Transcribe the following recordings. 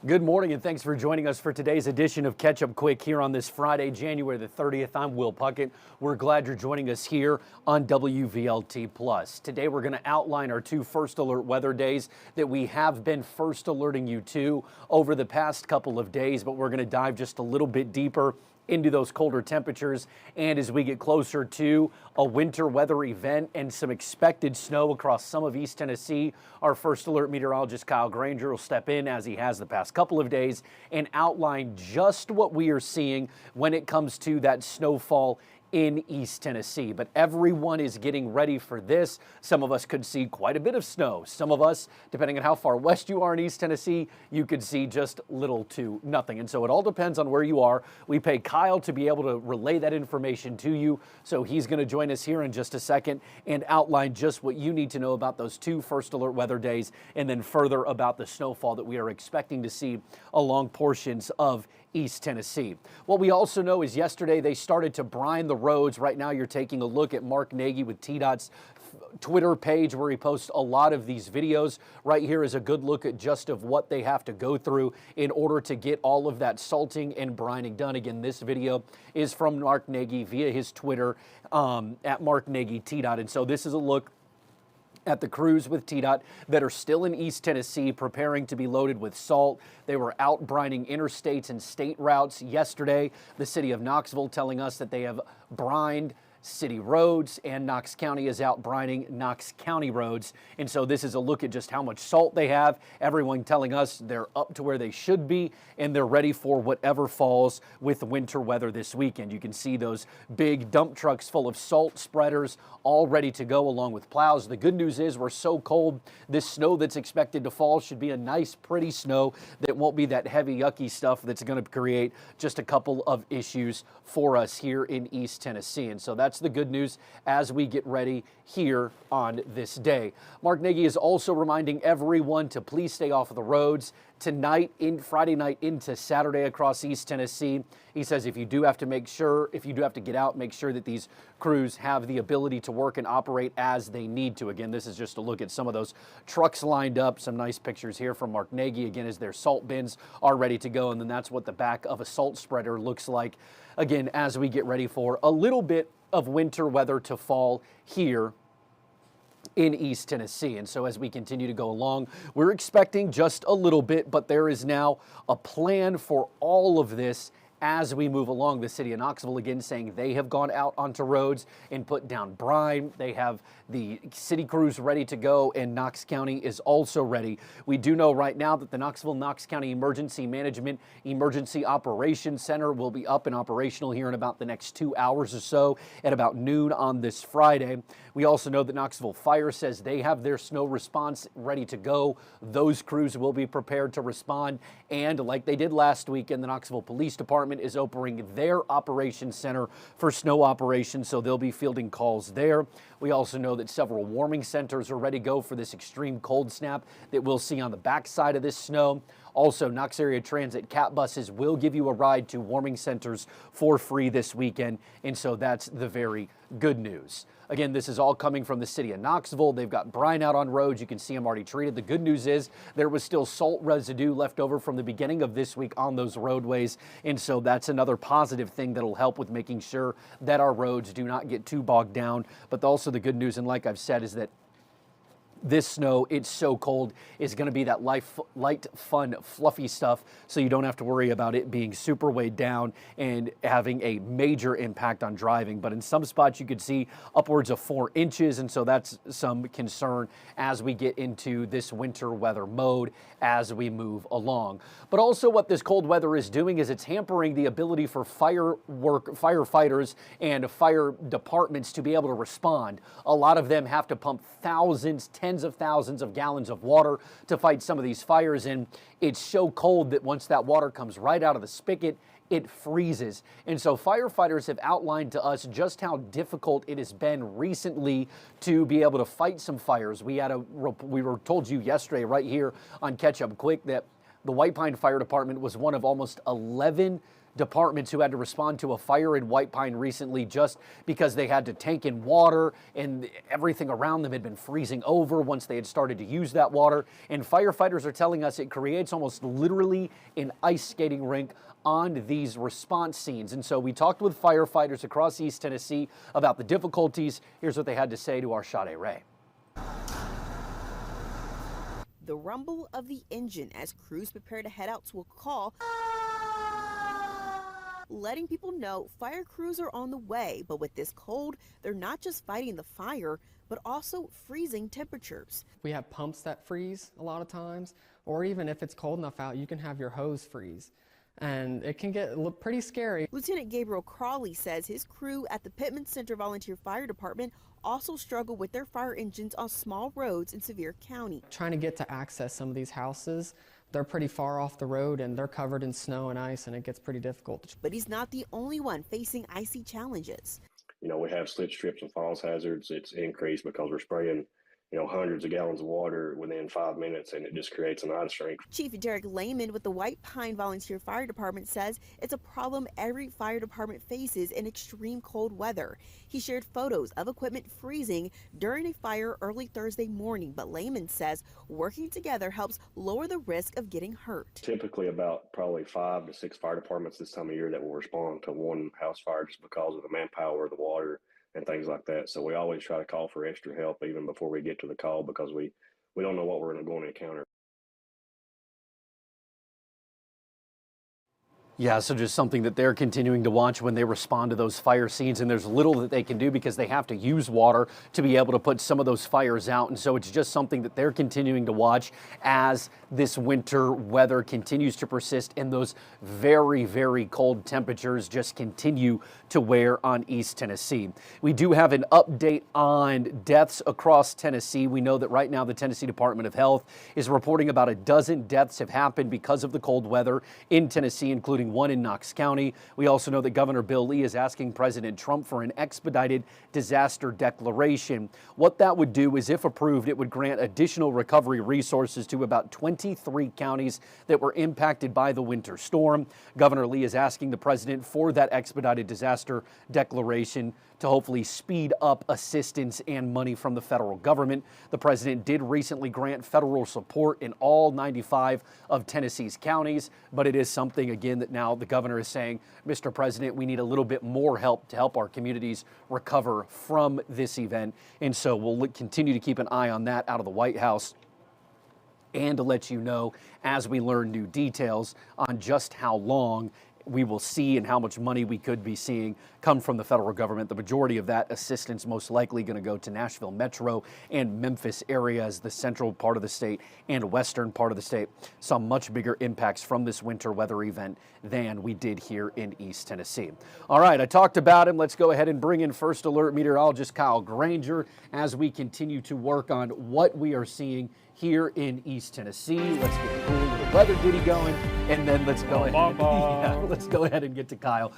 Good morning and thanks for joining us for today's edition of Catch Up Quick here on this Friday, January the 30th. I'm Will Puckett. We're glad you're joining us here on WVLT+. Today we're going to outline our two first alert weather days that we have been first alerting you to over the past couple of days, but we're going to dive just a little bit deeper into those colder temperatures, and as we get closer to a winter weather event and some expected snow across some of East Tennessee, our first alert meteorologist Kyle Granger will step in, as he has the past couple of days, and outline just what we are seeing when it comes to that snowfall in East Tennessee. But everyone is getting ready for this. Some of us could see quite a bit of snow. Some of us, depending on how far west you are in East Tennessee, you could see just little to nothing. And so it all depends on where you are. We pay Kyle to be able to relay that information to you. So he's going to join us here in just a second and outline just what you need to know about those two first alert weather days, and then further about the snowfall that we are expecting to see along portions of East Tennessee. What we also know is yesterday they started to brine the roads. Right now you're taking a look at Mark Nagy with TDOT's Twitter page where he posts a lot of these videos. Right here is a good look at just of what they have to go through in order to get all of that salting and brining done. Again, this video is from Mark Nagy via his Twitter at Mark Nagy TDOT. And so this is a look at the crews with TDOT that are still in East Tennessee preparing to be loaded with salt. They were out brining interstates and state routes yesterday. The city of Knoxville telling us that they have brined city roads, and Knox County is out brining Knox County roads. And so this is a look at just how much salt they have. Everyone telling us they're up to where they should be, and they're ready for whatever falls with winter weather this weekend. You can see those big dump trucks full of salt spreaders all ready to go along with plows. The good news is we're so cold, this snow that's expected to fall should be a nice, pretty snow that won't be that heavy, yucky stuff that's going to create just a couple of issues for us here in East Tennessee. And so that's the good news as we get ready here on this day. Mark Nagy is also reminding everyone to please stay off of the roads tonight, in Friday night into Saturday across East Tennessee. He says if you do have to get out, make sure that these crews have the ability to work and operate as they need to. Again, this is just a look at some of those trucks lined up. Some nice pictures here from Mark Nagy, again, as their salt bins are ready to go. And then that's what the back of a salt spreader looks like, again, as we get ready for a little bit of winter weather to fall here in East Tennessee. And so as we continue to go along, we're expecting just a little bit, but there is now a plan for all of this as we move along. The city of Knoxville again saying they have gone out onto roads and put down brine. They have the city crews ready to go, and Knox County is also ready. We do know right now that the Knox County Emergency Management Emergency Operations Center will be up and operational here in about the next 2 hours or so at about noon on this Friday. We also know that Knoxville Fire says they have their snow response ready to go. Those crews will be prepared to respond, and like they did last weekend, the Knoxville Police Department is opening their operations center for snow operations, so they'll be fielding calls there. We also know that several warming centers are ready to go for this extreme cold snap that we'll see on the backside of this snow. Also, Knox Area Transit CAT buses will give you a ride to warming centers for free this weekend, and so that's the very good news. Again, this is all coming from the city of Knoxville. They've got brine out on roads. You can see them already treated. The good news is there was still salt residue left over from the beginning of this week on those roadways, and so that's another positive thing that'll help with making sure that our roads do not get too bogged down. But also the good news, and like I've said, is that this snow, it's so cold, is going to be that light, fun, fluffy stuff, so you don't have to worry about it being super weighed down and having a major impact on driving. But in some spots, you could see upwards of 4 inches, and so that's some concern as we get into this winter weather mode as we move along. But also what this cold weather is doing is it's hampering the ability for firefighters and fire departments to be able to respond. A lot of them have to pump thousands, tens of thousands of gallons of water to fight some of these fires, and it's so cold that once that water comes right out of the spigot, it freezes. And so firefighters have outlined to us just how difficult it has been recently to be able to fight some fires. We were told you yesterday right here on Catch Up Quick that the White Pine Fire Department was one of almost 11 departments who had to respond to a fire in White Pine recently just because they had to tank in water and everything around them had been freezing over once they had started to use that water. And firefighters are telling us it creates almost literally an ice skating rink on these response scenes. And so we talked with firefighters across East Tennessee about the difficulties. Here's what they had to say to our Sade Ray. The rumble of the engine as crews prepare to head out to a call, letting people know fire crews are on the way. But with this cold, they're not just fighting the fire, but also freezing temperatures. We have pumps that freeze a lot of times, or even if it's cold enough out, you can have your hose freeze. And it can get pretty scary. Lieutenant Gabriel Crawley says his crew at the Pittman Center Volunteer Fire Department also struggle with their fire engines on small roads in Sevier County. Trying to get to access some of these houses, they're pretty far off the road and they're covered in snow and ice, and it gets pretty difficult. But he's not the only one facing icy challenges. You know, we have slip strips and falls hazards. It's increased because we're spraying, you know, hundreds of gallons of water within 5 minutes, and it just creates an ice rink. Chief Derek Lehman with the White Pine Volunteer Fire Department says it's a problem every fire department faces in extreme cold weather. He shared photos of equipment freezing during a fire early Thursday morning, but Lehman says working together helps lower the risk of getting hurt. Typically about probably 5 to 6 fire departments this time of year that will respond to one house fire just because of the manpower, the water, and things like that. So we always try to call for extra help even before we get to the call because we don't know what we're going to encounter. Yeah, so just something that they're continuing to watch when they respond to those fire scenes, and there's little that they can do because they have to use water to be able to put some of those fires out. And so it's just something that they're continuing to watch as this winter weather continues to persist and those very, very cold temperatures just continue to wear on East Tennessee. We do have an update on deaths across Tennessee. We know that right now the Tennessee Department of Health is reporting about a dozen deaths have happened because of the cold weather in Tennessee, including one in Knox County. We also know that Governor Bill Lee is asking President Trump for an expedited disaster declaration. What that would do is, if approved, it would grant additional recovery resources to about 23 counties that were impacted by the winter storm. Governor Lee is asking the president for that expedited disaster declaration to hopefully speed up assistance and money from the federal government. The president did recently grant federal support in all 95 of Tennessee's counties, but it is something, again, that now the governor is saying, Mr. President, we need a little bit more help to help our communities recover from this event. And so we'll continue to keep an eye on that out of the White House and to let you know as we learn new details on just how long we will see and how much money we could be seeing come from the federal government. The majority of that assistance most likely going to go to Nashville Metro and Memphis areas, the central part of the state and western part of the state. Saw much bigger impacts from this winter weather event than we did here in East Tennessee. All right, I talked about him. Let's go ahead and bring in First Alert meteorologist Kyle Granger as we continue to work on what we are seeing here in East Tennessee. Let's get the cool little weather ditty going, and then let's go let's go ahead and get to Kyle.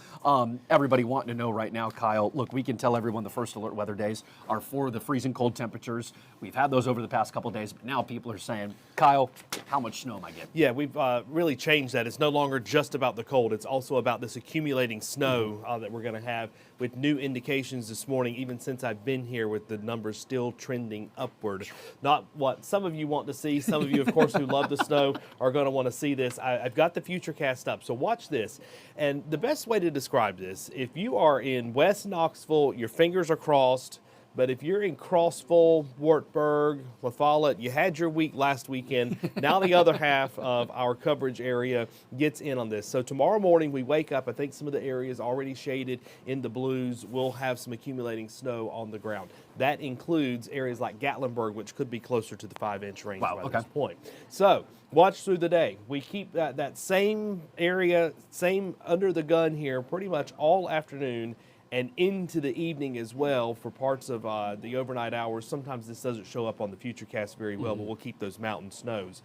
Everybody wanting to know right now, Kyle, look, we can tell everyone the First Alert weather days are for the freezing cold temperatures. We've had those over the past couple of days, but now people are saying, Kyle, how much snow am I getting? Yeah, we've really changed that. It's no longer just about the cold. It's also about this accumulating snow that we're going to have, with new indications this morning, even since I've been here, with the numbers still trending upward. Not what some of you want to see. Some of you, of course, who love the snow are going to want to see this. I've got the Futurecast up, so watch this. And the best way to describe this, if you are in West Knoxville, your fingers are crossed. But if you're in Crossville, Wartburg, La Follette, you had your week last weekend. Now the other half of our coverage area gets in on this. So tomorrow morning we wake up, I think some of the areas already shaded in the blues will have some accumulating snow on the ground. That includes areas like Gatlinburg, which could be closer to the 5-inch range by this point. So watch through the day. We keep that same area, same under the gun here pretty much all afternoon and into the evening as well for parts of the overnight hours. Sometimes this doesn't show up on the Futurecast very well, but we'll keep those mountain snows.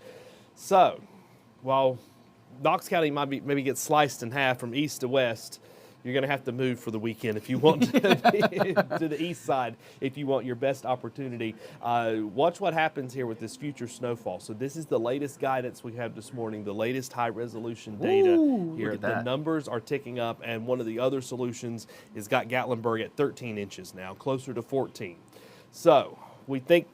So while Knox County might maybe get sliced in half from east to west, you're going to have to move for the weekend if you want to to the east side if you want your best opportunity. Watch what happens here with this future snowfall. So this is the latest guidance we have this morning, the latest high-resolution data here. The numbers are ticking up, and one of the other solutions is got Gatlinburg at 13 inches now, closer to 14. So we think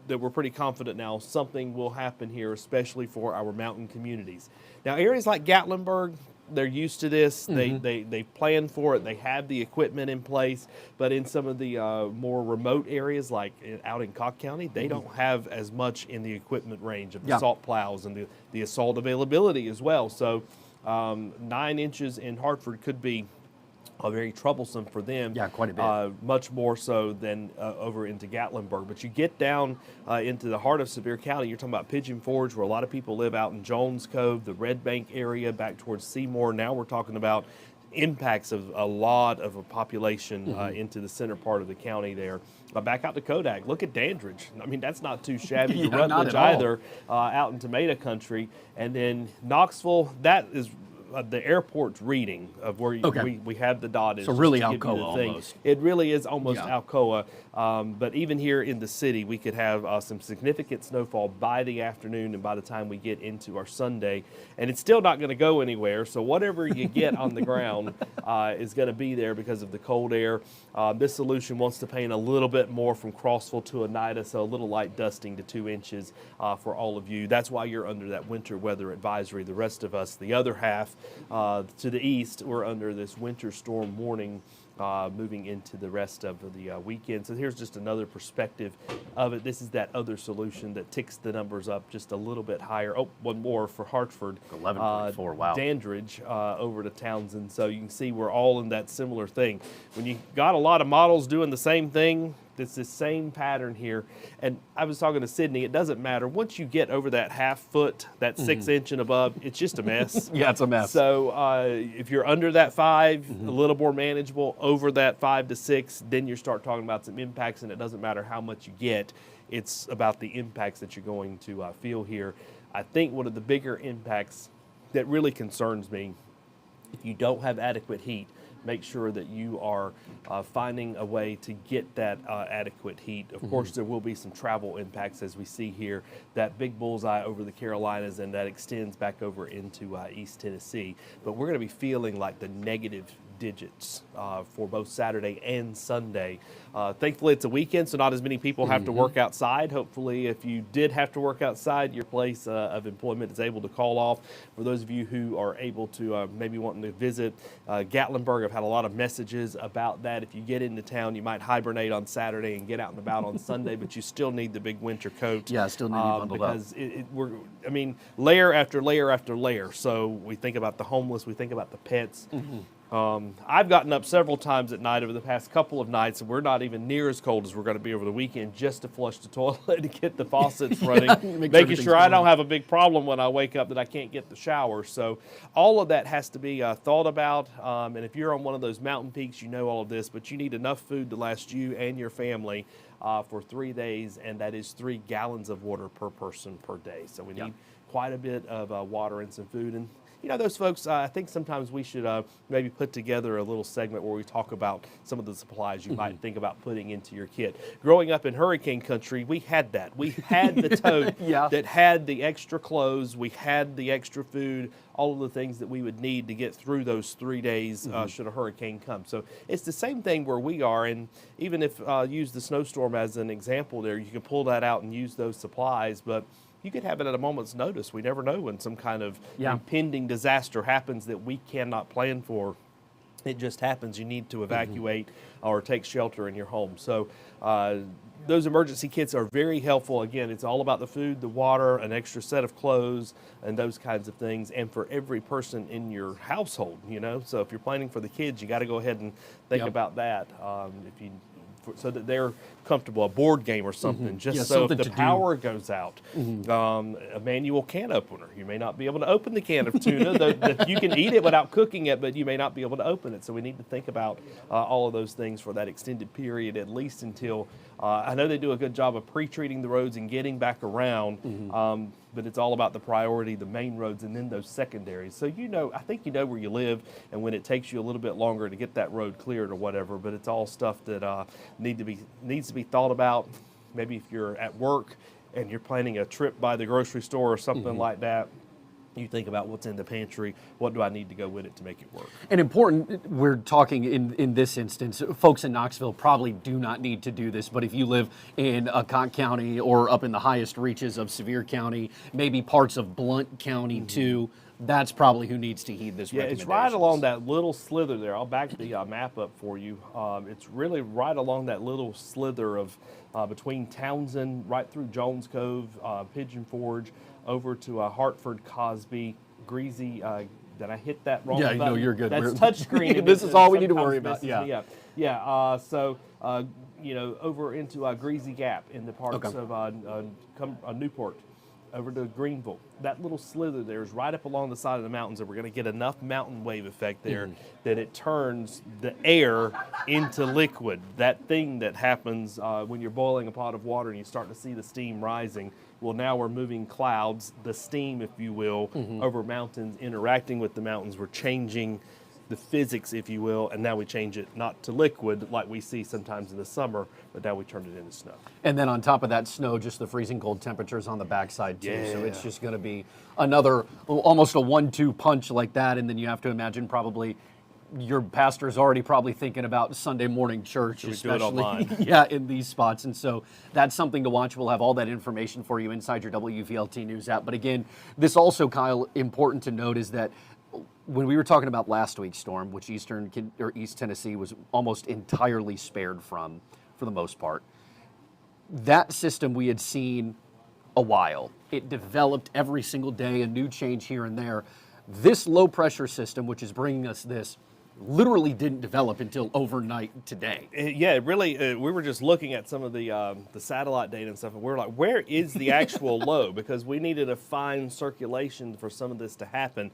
that we're pretty confident now something will happen here, especially for our mountain communities. Now, areas like Gatlinburg, they're used to this. They plan for it. They have the equipment in place. But in some of the more remote areas, like out in Cobb County, they don't have as much in the equipment range of the salt plows and the assault availability as well. So 9 inches in Hartford could be very troublesome for them. Yeah, quite a bit. Much more so than over into Gatlinburg. But you get down into the heart of Sevier County, you're talking about Pigeon Forge, where a lot of people live out in Jones Cove, the Red Bank area, back towards Seymour. Now we're talking about impacts of a lot of a population into the center part of the county there. Back out to Kodak, look at Dandridge. I mean, that's not too shabby. Rutledge either, out in Tomato country. And then Knoxville, that is the airport's reading of where we have the dotted. So really Alcoa almost. It really is almost Alcoa. But even here in the city, we could have some significant snowfall by the afternoon and by the time we get into our Sunday. And it's still not going to go anywhere. So whatever you get on the ground is going to be there because of the cold air. This solution wants to paint a little bit more from Crossville to Oneida, so a little light dusting to 2 inches for all of you. That's why you're under that winter weather advisory. The rest of us, the other half, to the east, we're under this winter storm warning moving into the rest of the weekend. So here's just another perspective of it. This is that other solution that ticks the numbers up just a little bit higher. Oh, one more for Hartford. 11.4, wow. Dandridge over to Townsend. So you can see we're all in that similar thing. When you got a lot of models doing the same thing, it's the same pattern here. And I was talking to Sydney, it doesn't matter. Once you get over that half foot, that 6 inch and above, it's just a mess. Yeah, it's a mess. So if you're under that 5, a little more manageable, over that 5 to 6, then you start talking about some impacts, and it doesn't matter how much you get. It's about the impacts that you're going to feel here. I think one of the bigger impacts that really concerns me, if you don't have adequate heat, make sure that you are finding a way to get that adequate heat. Of course, there will be some travel impacts as we see here, that big bullseye over the Carolinas, and that extends back over into East Tennessee. But we're going to be feeling like the negative digits for both Saturday and Sunday. Thankfully, it's a weekend, so not as many people have to work outside. Hopefully, if you did have to work outside, your place of employment is able to call off. For those of you who are able to maybe wanting to visit Gatlinburg, I've had a lot of messages about that. If you get into town, you might hibernate on Saturday and get out and about on Sunday, but you still need the big winter coat. Yeah, still need to bundle up. Because I mean, layer after layer after layer. So we think about the homeless, we think about the pets. I've gotten up several times at night over the past couple of nights, and we're not even near as cold as we're going to be over the weekend, just to flush the toilet and get the faucets running, making sure I don't have a big problem when I wake up that I can't get the shower. So all of that has to be thought about, and if you're on one of those mountain peaks, you know all of this, but you need enough food to last you and your family for 3 days, and that is 3 gallons of water per person per day. So we need quite a bit of water and some food. And you know, those folks, I think sometimes we should maybe put together a little segment where we talk about some of the supplies you might think about putting into your kit. Growing up in hurricane country, we had that. We had the tote that had the extra clothes, we had the extra food, all of the things that we would need to get through those 3 days should a hurricane come. So it's the same thing where we are, and even if use the snowstorm as an example there, you can pull that out and use those supplies, but you could have it at a moment's notice. We never know when some kind of impending disaster happens that we cannot plan for. It just happens. You need to evacuate or take shelter in your home. So those emergency kits are very helpful. Again, it's all about the food, the water, an extra set of clothes, and those kinds of things. And for every person in your household, you know. So if you're planning for the kids, you got to go ahead and think about that. So that they're comfortable, a board game or something, just so if the power goes out. A manual can opener. You may not be able to open the can of tuna. You can eat it without cooking it, but you may not be able to open it. So we need to think about all of those things for that extended period, at least until, I know they do a good job of pre-treating the roads and getting back around, but it's all about the priority, the main roads, and then those secondaries. So I think you know where you live and when it takes you a little bit longer to get that road cleared or whatever, but it's all stuff that needs to be thought about. Maybe if you're at work and you're planning a trip by the grocery store or something like that, you think about what's in the pantry, what do I need to go with it to make it work. And important, we're talking in this instance, folks in Knoxville probably do not need to do this, but if you live in Cocke County or up in the highest reaches of Sevier County, maybe parts of Blount County too, that's probably who needs to heed this recommendation. It's right along that little slither there. I'll back the map up for you. It's really right along that little slither of between Townsend, right through Jones Cove, Pigeon Forge, over to Hartford, Cosby, Greasy. Did I hit that wrong? Yeah, button? no, you're good. That's touchscreen. This is all we need to worry about. Yeah. So over into Greasy Gap in the parts of Newport, over to Greenville. That little slither there is right up along the side of the mountains, and we're going to get enough mountain wave effect there that it turns the air into liquid. That thing that happens when you're boiling a pot of water and you start to see the steam rising. Well, now we're moving clouds, the steam, if you will, over mountains, interacting with the mountains. We're changing the physics, if you will, and now we change it not to liquid like we see sometimes in the summer, but now we turn it into snow. And then on top of that snow, just the freezing cold temperatures on the backside too. So it's just going to be another, almost a 1-2 punch like that. And then you have to imagine probably your pastor's already probably thinking about Sunday morning church, especially in these spots. And so that's something to watch. We'll have all that information for you inside your WVLT News app. But again, this also, Kyle, important to note is that when we were talking about last week's storm, which East Tennessee was almost entirely spared from, for the most part, that system we had seen a while. It developed every single day, a new change here and there. This low pressure system, which is bringing us this, literally didn't develop until overnight today. Yeah, really, we were just looking at some of the satellite data and stuff, and we were like, where is the actual low? Because we needed a fine circulation for some of this to happen.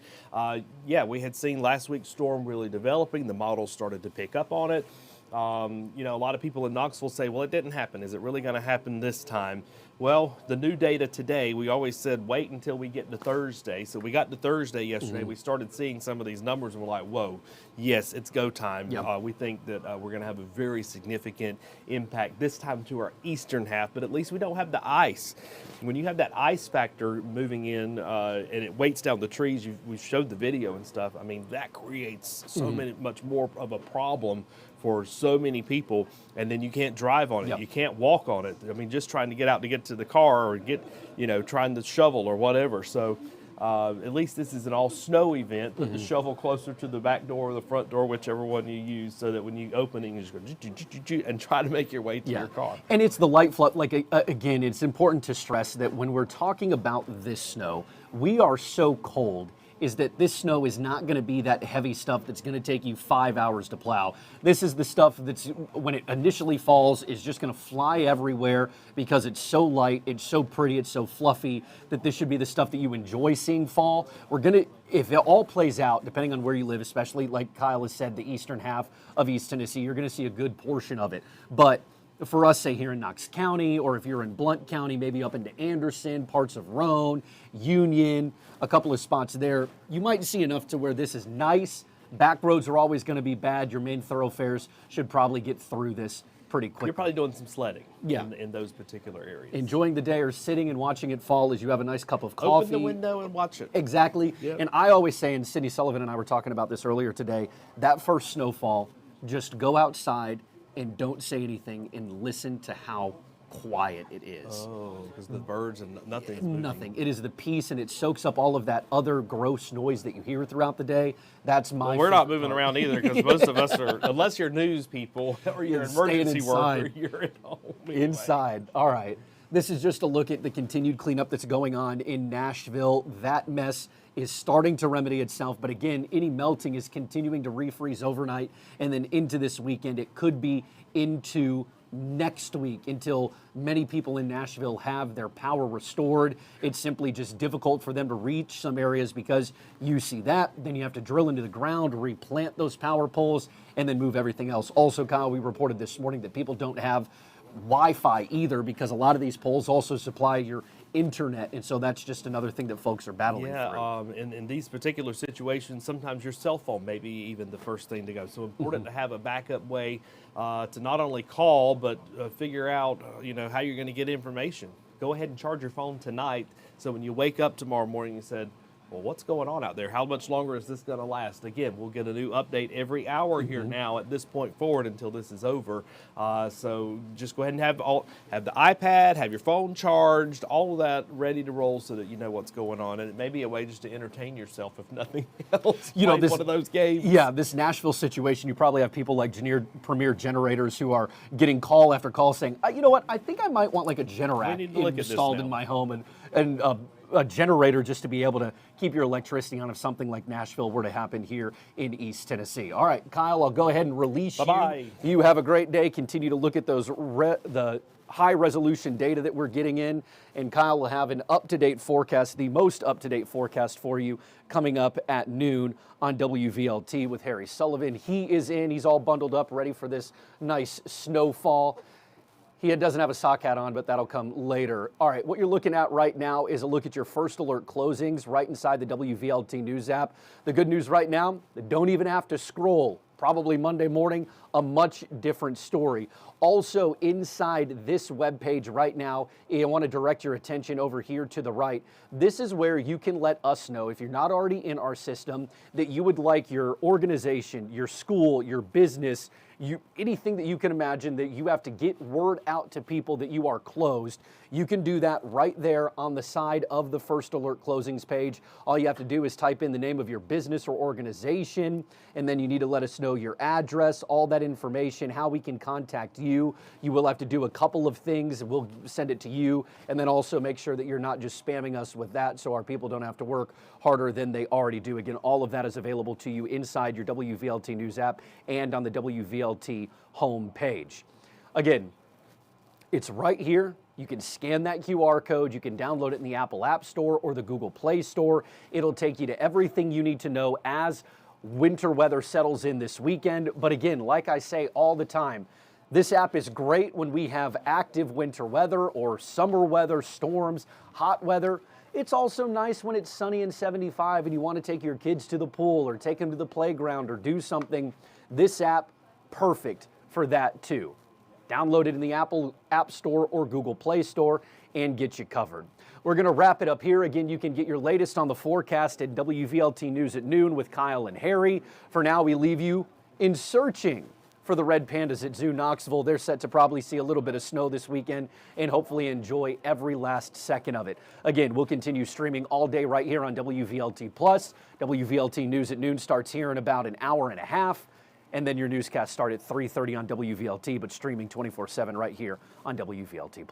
We had seen last week's storm really developing. The models started to pick up on it. A lot of people in Knoxville say, well, it didn't happen. Is it really going to happen this time? Well, the new data today, we always said wait until we get to Thursday. So we got to Thursday yesterday. We started seeing some of these numbers, and we're like, whoa, yes, it's go time. Yep. We think that we're going to have a very significant impact this time to our eastern half, but at least we don't have the ice. When you have that ice factor moving in and it weights down the trees, we showed the video and stuff. I mean, that creates so much more of a problem for so many people, and then you can't drive on it. Yep. You can't walk on it. I mean, just trying to get out to get to the car or trying to shovel or whatever. So at least this is an all snow event. Put the shovel closer to the back door or the front door, whichever one you use, so that when you open it, you just go and try to make your way to your car. And it's the light flood. Like, again, it's important to stress that when we're talking about this snow, we are so cold is that this snow is not going to be that heavy stuff that's going to take you 5 hours to plow. This is the stuff that's, when it initially falls, is just going to fly everywhere because it's so light, it's so pretty, it's so fluffy, that this should be the stuff that you enjoy seeing fall. We're going to, if it all plays out, depending on where you live, especially like Kyle has said, the eastern half of East Tennessee, you're going to see a good portion of it. But for us, say here in Knox County, or if you're in Blount County, maybe up into Anderson, parts of Roane, Union, a couple of spots there, you might see enough to where this is nice. Back roads are always going to be bad. Your main thoroughfares should probably get through this pretty quickly. You're probably doing some sledding Yeah. in those particular areas. Enjoying the day or sitting and watching it fall as you have a nice cup of coffee. Open the window and watch it. Exactly. Yep. And I always say, and Cindy Sullivan and I were talking about this earlier today, that first snowfall, just go outside and don't say anything and listen to how quiet it is. Oh, because the birds and nothing's moving. Nothing. It is the peace, and it soaks up all of that other gross noise that you hear throughout the day. That's my Well, we're not favorite moving part. around either, because most of us are, unless you're news people or you're an Staying emergency inside. worker, you're at home. Anyway. Inside. All right. This is just a look at the continued cleanup that's going on in Nashville. That mess is starting to remedy itself. But again, any melting is continuing to refreeze overnight and then into this weekend. It could be into next week until many people in Nashville have their power restored. It's simply just difficult for them to reach some areas because you see that. Then you have to drill into the ground, replant those power poles, and then move everything else. Also, Kyle, we reported this morning that people don't have Wi-Fi either, because a lot of these poles also supply your internet, and so that's just another thing that folks are battling through. Yeah, in these particular situations, sometimes your cell phone may be even the first thing to go. So important to have a backup way to not only call, but figure out, how you're going to get information. Go ahead and charge your phone tonight, so when you wake up tomorrow morning, you said, well, what's going on out there? How much longer is this going to last? Again, we'll get a new update every hour here now at this point forward until this is over. So just go ahead and have the iPad, have your phone charged, all of that ready to roll so that you know what's going on. And it may be a way just to entertain yourself, if nothing else. This, one of those games. Yeah, this Nashville situation, you probably have people like Premier Generators who are getting call after call saying, you know what, I think I might want like a Generac installed in my home and a generator just to be able to keep your electricity on if something like Nashville were to happen here in East Tennessee. All right, Kyle, I'll go ahead and release Bye-bye. you. You have a great day. Continue to look at those the high-resolution data that we're getting in, and Kyle will have an up-to-date forecast, the most up-to-date forecast for you coming up at noon on WVLT with Harry Sullivan. He is in. He's all bundled up, ready for this nice snowfall. He doesn't have a sock hat on, but that'll come later. All right, what you're looking at right now is a look at your first alert closings right inside the WVLT News app. The good news right now, they don't even have to scroll. Probably Monday morning, a much different story. Also inside this webpage right now, I want to direct your attention over here to the right. This is where you can let us know, if you're not already in our system, that you would like your organization, your school, your business, anything that you can imagine that you have to get word out to people that you are closed. You can do that right there on the side of the first alert closings page. All you have to do is type in the name of your business or organization, and then you need to let us know your address, all that information, how we can contact you. You will have to do a couple of things. We'll send it to you, and then also make sure that you're not just spamming us with that so our people don't have to work harder than they already do. Again, all of that is available to you inside your WVLT News app and on the WVLT home page. Again, it's right here. You can scan that QR code. You can download it in the Apple App Store or the Google Play Store. It'll take you to everything you need to know as winter weather settles in this weekend. But again, like I say all the time, this app is great when we have active winter weather or summer weather, storms, hot weather. It's also nice when it's sunny and 75 and you want to take your kids to the pool or take them to the playground or do something. This app, perfect for that too. Download it in the Apple App Store or Google Play Store and get you covered. We're going to wrap it up here. Again, you can get your latest on the forecast at WVLT News at noon with Kyle and Harry. For now, we leave you in searching for the red pandas at Zoo Knoxville. They're set to probably see a little bit of snow this weekend and hopefully enjoy every last second of it. Again, we'll continue streaming all day right here on WVLT+. WVLT News at noon starts here in about an hour and a half. And then your newscast start at 3:30 on WVLT, but streaming 24/7 right here on WVLT+.